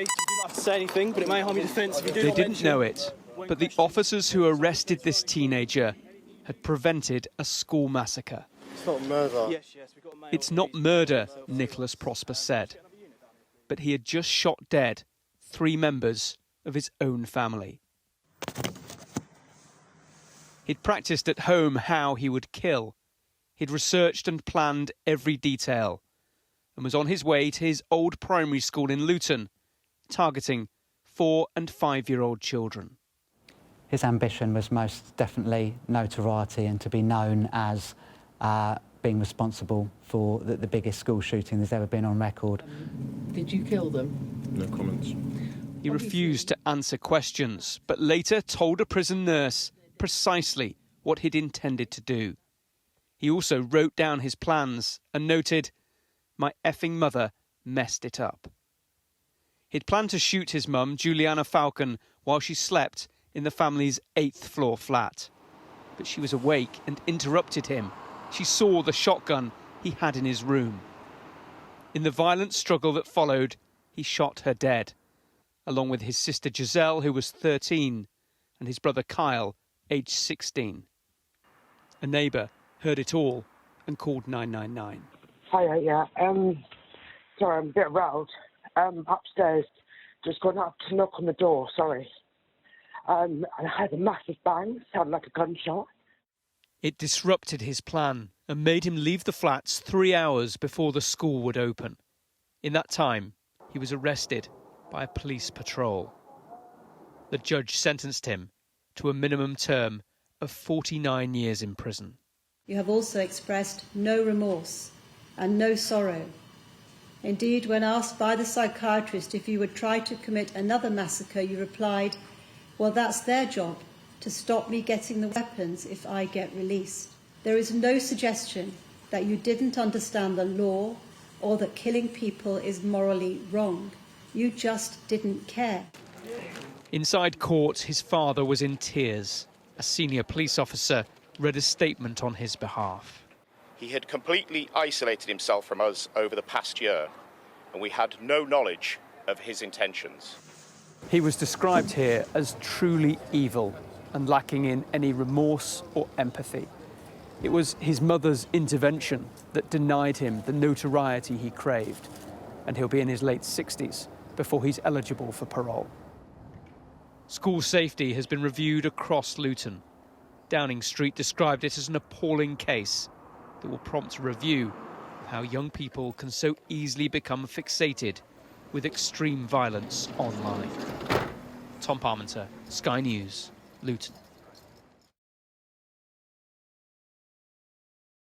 You do not have to say anything, but it may harm your defence if you do. They didn't know it, but the officers who arrested this teenager had prevented a school massacre. It's not murder. Yes, we've got a male. It's not murder, Nicholas Prosper said. But he had just shot dead 3 members of his own family. He'd practiced at home how he would kill. He'd researched and planned every detail and was on his way to his old primary school in Luton, targeting 4- and 5-year-old children. His ambition was most definitely notoriety and to be known as being responsible for the biggest school shooting there's ever been on record. Did you kill them? No comments. He refused to answer questions, but later told a prison nurse precisely what he'd intended to do. He also wrote down his plans and noted, "My effing mother messed it up." He'd planned to shoot his mum, Juliana Falcon, while she slept in the family's 8th floor flat. But she was awake and interrupted him. She saw the shotgun he had in his room. In the violent struggle that followed, he shot her dead, along with his sister Giselle, who was 13, and his brother Kyle, aged 16. A neighbour heard it all and called 999. Hiya, yeah. Sorry, I'm a bit rattled. Upstairs, just gone up to knock on the door, sorry. And I had a massive bang, sounded like a gunshot. It disrupted his plan and made him leave the flats 3 hours before the school would open. In that time, he was arrested by a police patrol. The judge sentenced him to a minimum term of 49 years in prison. You have also expressed no remorse and no sorrow. Indeed, when asked by the psychiatrist if you would try to commit another massacre, you replied, "Well, that's their job, to stop me getting the weapons if I get released." There is no suggestion that you didn't understand the law or that killing people is morally wrong. You just didn't care. Inside court, his father was in tears. A senior police officer read a statement on his behalf. He had completely isolated himself from us over the past year, and we had no knowledge of his intentions. He was described here as truly evil and lacking in any remorse or empathy. It was his mother's intervention that denied him the notoriety he craved, and he'll be in his late 60s before he's eligible for parole. School safety has been reviewed across Luton. Downing Street described it as an appalling case that will prompt a review of how young people can so easily become fixated with extreme violence online. Tom Parmenter, Sky News, Luton.